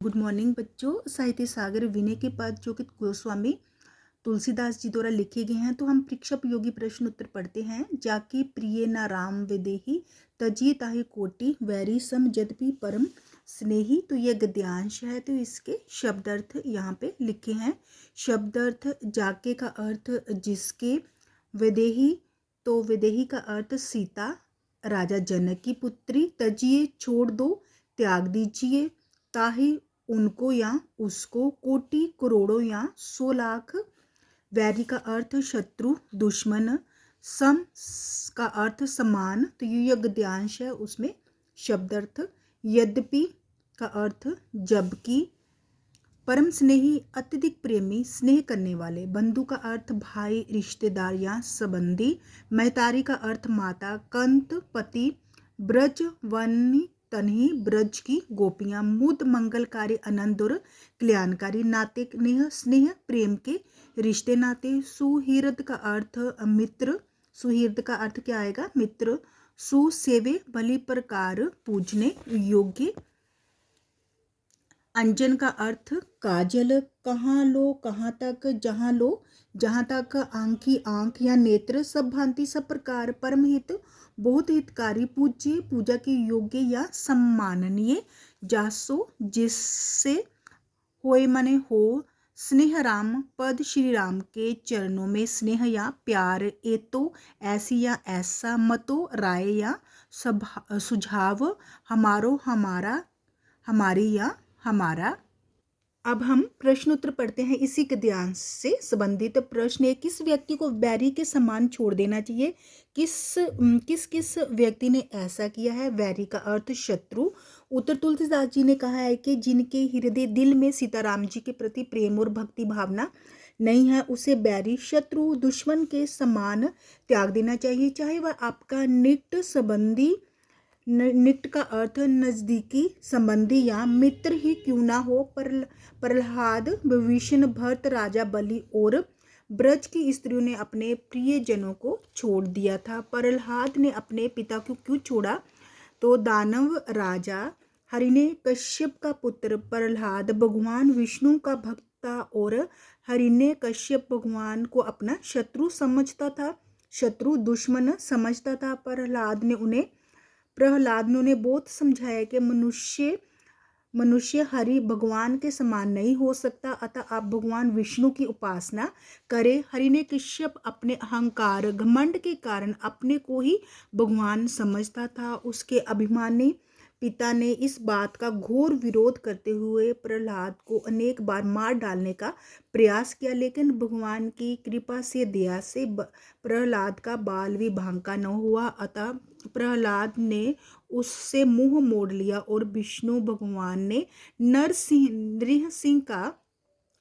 Good morning बच्चों। साहित्य सागर विनय के पद जो कि गोस्वामी तुलसीदास जी द्वारा लिखे गए हैं। तो हम परीक्षा योगी प्रश्न उत्तर पढ़ते हैं। जाके प्रिय न राम विदेही, तजिए ताहि कोटि वैरी सम यद्यपि परम स्नेही। तो यह गद्यांश है, तो इसके शब्दार्थ यहाँ पे लिखे हैं। शब्दार्थ, जाके का अर्थ जिसके, विदेही तो विदेही का अर्थ सीता राजा जनक की पुत्री, तजिए छोड़ दो त्याग दीजिए, ताहि उनको या उसको, कोटि करोड़ों या 100 लाख, वैरी का अर्थ शत्रु दुश्मन, सम का अर्थ समान। तो ये गद्यांश है, उसमें शब्दार्थ। यद्यपि का अर्थ जबकि, परम स्नेही अत्यधिक प्रेमी स्नेह करने वाले, बंधु का अर्थ भाई रिश्तेदार या संबंधी, महतारी का अर्थ माता, कंत पति, ब्रज वनी तन्ही ब्रज की गोपियां, मुद मंगलकारी आनंद और कल्याणकारी, नाते नेह स्नेह प्रेम के रिश्ते नाते, सुहृद का अर्थ मित्र, सुहृद का अर्थ क्या आएगा मित्र, सुसेवे भली प्रकार पूजने योग्य, अंजन का अर्थ काजल, कहाँ लो कहाँ तक, जहाँ तक, आंखी आंख या नेत्र, सब भांति सब प्रकार, परमहित बहुत हितकारी, पूज्य पूजा के योग्य या सम्माननीय, जासो जिससे, होए माने हो, स्नेह राम पद श्री राम के चरणों में स्नेह या प्यार, एतो ऐसी या ऐसा, मतो राय या सुझाव, हमारो हमारा, हमारी या हमारा। अब हम प्रश्न उत्तर पढ़ते हैं। इसी गद्यांश से संबंधित प्रश्न है, किस व्यक्ति को बैरी के समान छोड़ देना चाहिए? किस व्यक्ति ने ऐसा किया है? वैरी का अर्थ शत्रु। उत्तर तुलसीदास जी ने कहा है कि जिनके हृदय दिल में सीताराम जी के प्रति प्रेम और भक्ति भावना नहीं है, उसे बैरी शत्रु दुश्मन के समान त्याग देना चाहिए, चाहे वह आपका निकट संबंधी, निकट का अर्थ नजदीकी संबंधी या मित्र ही क्यों ना हो। प्रहलाद, विभीषण, भरत, राजा बलि और ब्रज की स्त्रियों ने अपने प्रियजनों को छोड़ दिया था। प्रहलाद ने अपने पिता को क्यों छोड़ा? तो दानव राजा हिरण्यकश्यप का पुत्र प्रहलाद भगवान विष्णु का भक्त था और हिरण्यकश्यप भगवान को अपना शत्रु समझता था, शत्रु दुश्मन समझता था। प्रहलाद ने उन्हें बहुत समझाया कि मनुष्य हरि भगवान के समान नहीं हो सकता, अतः आप भगवान विष्णु की उपासना करें। हिरण्यकश्यप अपने अहंकार घमंड के कारण अपने को ही भगवान समझता था। उसके अभिमानी पिता ने इस बात का घोर विरोध करते हुए प्रहलाद को अनेक बार मार डालने का प्रयास किया, लेकिन भगवान की कृपा से, दया से प्रहलाद का बाल भी भांका न हुआ, अतः प्रहलाद ने उससे मुंह मोड़ लिया और विष्णु भगवान ने नरसिंह का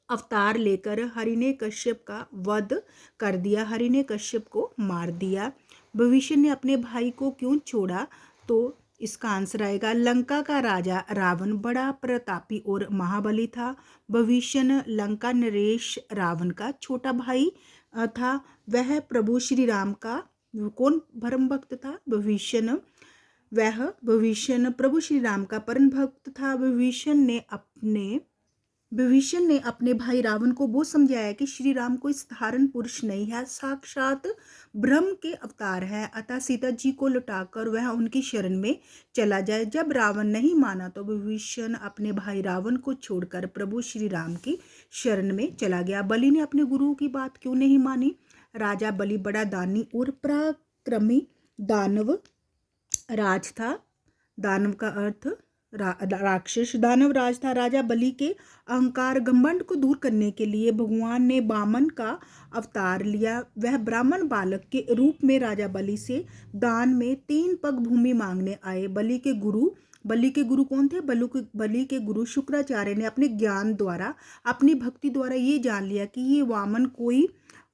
अवतार लेकर हिरण्यकश्यप का वध कर दिया, हिरण्यकश्यप को मार दिया। विभीषण ने अपने भाई को क्यों छोड़ा? तो इसका आंसर आएगा, लंका का राजा रावण बड़ा प्रतापी और महाबली था। विभीषण लंका नरेश रावण का छोटा भाई था। वह प्रभु श्री राम का कौन परम भक्त था? विभीषण प्रभु श्री राम का परम भक्त था। विभीषण ने अपने भाई रावण को वो समझाया कि श्री राम कोई साधारण पुरुष नहीं है, साक्षात ब्रह्म के अवतार है, अतः सीता जी को लौटाकर वह उनकी शरण में चला जाए। जब रावण नहीं माना तो विभीषण अपने भाई रावण को छोड़कर प्रभु श्री राम की शरण में चला गया। बलि ने अपने गुरु की बात क्यों नहीं मानी? राजा बलि बड़ा दानी और पराक्रमी दानव राज था। दानव का अर्थ राक्षस, दानव राज था। राजा बलि के अहंकार घमंड को दूर करने के लिए भगवान ने वामन का अवतार लिया। वह ब्राह्मण बालक के रूप में राजा बलि से दान में 3 पग भूमि मांगने आए। बलि के गुरु कौन थे? बलि के गुरु शुक्राचार्य ने अपने ज्ञान द्वारा, अपनी भक्ति द्वारा ये जान लिया कि ये वामन कोई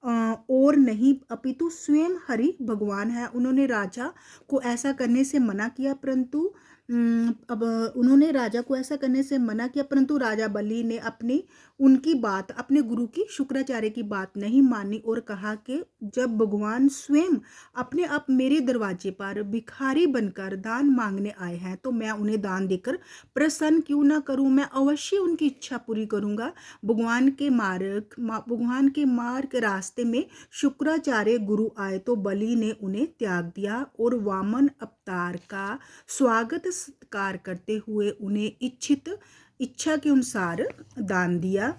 और नहीं अपितु स्वयं हरि भगवान है। उन्होंने राजा को ऐसा करने से मना किया, परंतु अब उन्होंने राजा को ऐसा करने से मना किया, परंतु राजा बलि ने उनकी बात, अपने गुरु की शुक्राचार्य की बात नहीं मानी और कहा कि जब भगवान स्वयं अपने आप मेरे दरवाजे पर भिखारी बनकर दान मांगने आए हैं तो मैं उन्हें दान देकर प्रसन्न क्यों ना करूं। मैं अवश्य उनकी इच्छा पूरी करूंगा। भगवान के मार्ग रास्ते में शुक्राचार्य गुरु आए तो बलि ने उन्हें त्याग दिया और वामन अवतार का स्वागत सत्कार करते हुए उन्हें इच्छा के अनुसार दान दिया।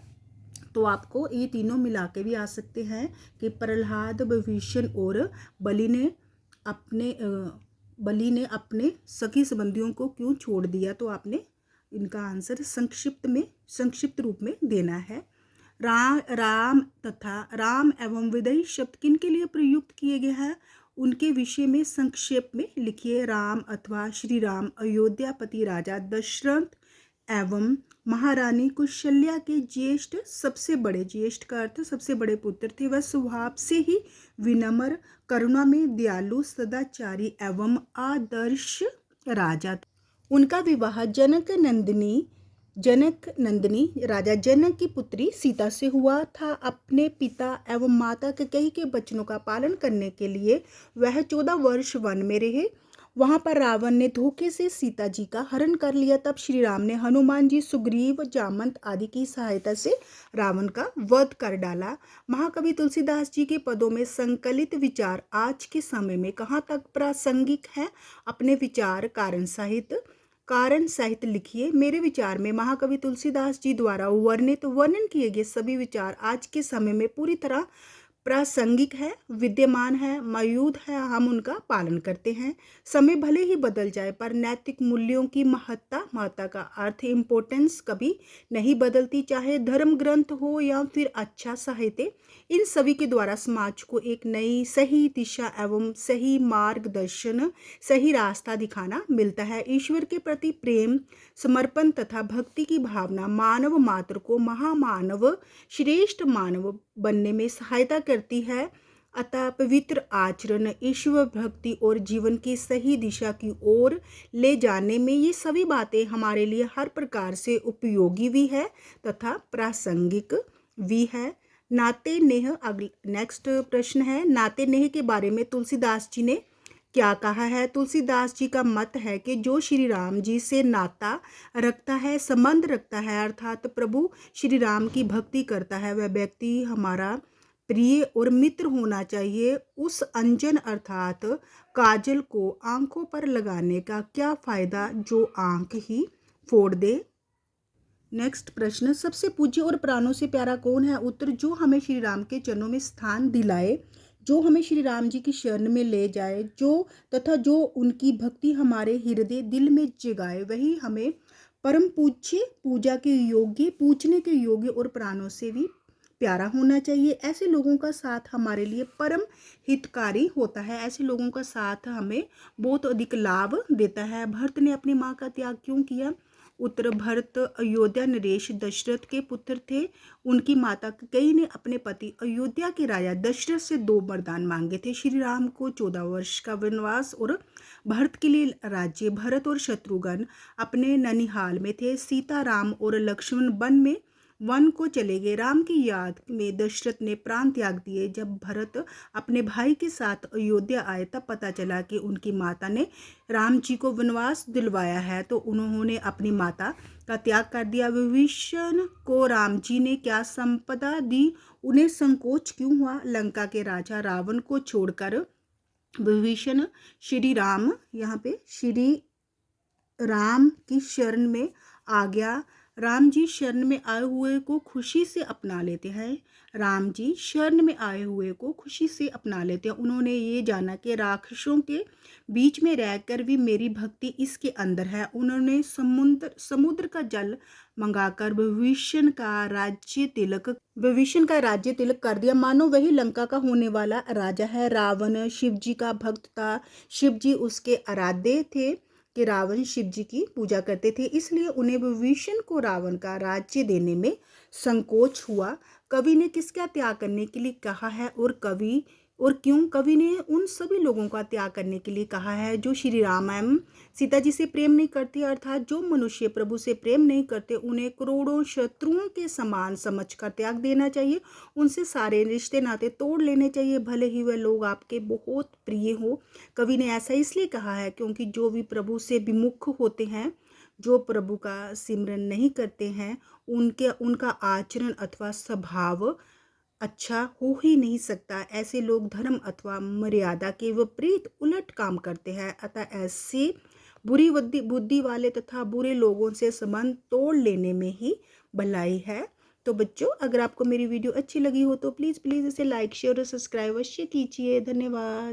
तो आपको ये तीनों मिला के भी आ सकते हैं कि प्रहलाद, विभीषण और बलि ने अपने सखी संबंधियों को क्यों छोड़ दिया। तो आपने इनका आंसर संक्षिप्त रूप में देना है। राम एवं विदई शब्द किन के लिए प्रयुक्त किए गए हैं, उनके विषय में संक्षेप में लिखिए। राम अथवा श्री राम अयोध्यापति राजा दशरथ एवं महारानी कौशल्या के ज्येष्ठ का अर्थ सबसे बड़े पुत्र थे। वह स्वभाव से ही विनम्र, करुणा में दयालु, सदाचारी एवं आदर्श राजा थे। उनका विवाह जनक नंदिनी राजा जनक की पुत्री सीता से हुआ था। अपने पिता एवं माता कैकेयी के वचनों का पालन करने के लिए वह 14 वर्ष वन में रहे। वहां पर रावण ने धोखे से सीता जी का हरण कर लिया। तब श्री राम ने हनुमान जी, सुग्रीव, जामंत आदि की सहायता से रावण का वध कर डाला। महाकवि तुलसीदास जी के पदों में संकलित विचार आज के समय में कहाँ तक प्रासंगिक है। अपने विचार कारण सहित लिखिए। मेरे विचार में महाकवि तुलसीदास जी द्वारा वर्णन किए गए सभी विचार आज के समय में पूरी तरह प्रासंगिक है, विद्यमान है, मौजूद है। हम उनका पालन करते हैं। समय भले ही बदल जाए पर नैतिक मूल्यों की महत्ता का अर्थ, इम्पोर्टेंस कभी नहीं बदलती। चाहे धर्म ग्रंथ हो या फिर अच्छा साहित्य, इन सभी के द्वारा समाज को एक नई सही दिशा एवं सही मार्गदर्शन, सही रास्ता दिखाना मिलता है। ईश्वर के प्रति प्रेम, समर्पण तथा भक्ति की भावना मानव मात्र को महामानव, श्रेष्ठ मानव बनने में सहायता करती है। अतः पवित्र आचरण, ईश्वर भक्ति और जीवन की सही दिशा की ओर ले जाने में ये सभी बातें हमारे लिए हर प्रकार से उपयोगी भी है तथा प्रासंगिक भी है। नाते नेह, नेक्स्ट प्रश्न है, नाते नेह के बारे में तुलसीदास जी ने क्या कहा है। तुलसीदास जी का मत है कि जो श्री राम जी से नाता रखता है, संबंध रखता है, अर्थात प्रभु श्री राम की भक्ति करता है, वह व्यक्ति हमारा प्रिय और मित्र होना चाहिए। उस अंजन अर्थात काजल को आंखों पर लगाने का क्या फायदा जो आंख ही फोड़ दे। नेक्स्ट प्रश्न, सबसे पूज्य और प्राणों से प्यारा कौन है। उत्तर, जो हमें श्री राम के चरणों में स्थान दिलाए, जो हमें श्री राम जी की शरण में ले जाए, जो उनकी भक्ति हमारे हृदय दिल में जगाए, वही हमें परम पूज्य, पूजा के योग्य, पूजने के योग्य और प्राणों से भी प्यारा होना चाहिए। ऐसे लोगों का साथ हमारे लिए परम हितकारी होता है। ऐसे लोगों का साथ हमें बहुत अधिक लाभ देता है। भरत ने अपनी माँ का त्याग क्यों किया। उत्तर, भरत अयोध्या नरेश दशरथ के पुत्र थे। उनकी माता कैकेयी ने अपने पति अयोध्या के राजा दशरथ से 2 वरदान मांगे थे। श्री राम को 14 वर्ष का वनवास और भरत के लिए राज्य। भरत और शत्रुघ्न अपने ननिहाल में थे। सीता, राम और लक्ष्मण वन को चले गए। राम की याद में दशरथ ने प्राण त्याग दिए। जब भरत अपने भाई के साथ अयोध्या आए तब पता चला कि उनकी माता ने राम जी को वनवास दिलवाया है, तो उन्होंने अपनी माता का त्याग कर दिया। विभीषण को राम जी ने क्या संपदा दी, उन्हें संकोच क्यों हुआ। लंका के राजा रावण को छोड़कर विभीषण श्री राम, यहाँ पे श्री राम की शरण में आ गया। राम जी शरण में आए हुए को खुशी से अपना लेते हैं। राम जी शरण में आए हुए को खुशी से अपना लेते हैं। उन्होंने ये जाना कि राक्षसों के बीच में रहकर भी मेरी भक्ति इसके अंदर है। उन्होंने समुद्र का जल मंगाकर विभीषण का राज्य तिलक कर दिया, मानो वही लंका का होने वाला राजा है। रावण शिव जी का भक्त था। शिव जी उसके आराध्य थे कि रावण शिव जी की पूजा करते थे, इसलिए उन्हें विभीषण को रावण का राज्य देने में संकोच हुआ। कवि ने किसका त्याग करने के लिए कहा है और कवि और क्यों कवि ने उन सभी लोगों का त्याग करने के लिए कहा है जो श्री राम एवं सीता जी से प्रेम नहीं करते, अर्थात जो मनुष्य प्रभु से प्रेम नहीं करते उन्हें करोड़ों शत्रुओं के समान समझकर त्याग देना चाहिए। उनसे सारे रिश्ते नाते तोड़ लेने चाहिए, भले ही वह लोग आपके बहुत प्रिय हो। कवि ने ऐसा इसलिए कहा है क्योंकि जो भी प्रभु से विमुख होते हैं, जो प्रभु का सिमरन नहीं करते हैं, उनका आचरण अथवा स्वभाव अच्छा हो ही नहीं सकता। ऐसे लोग धर्म अथवा मर्यादा के विपरीत उलट काम करते हैं। अतः ऐसे बुरी बुद्धि वाले तथा बुरे लोगों से संबंध तोड़ लेने में ही भलाई है। तो बच्चों, अगर आपको मेरी वीडियो अच्छी लगी हो तो प्लीज़ प्लीज़ इसे लाइक शेयर और सब्सक्राइब अवश्य कीजिए। धन्यवाद।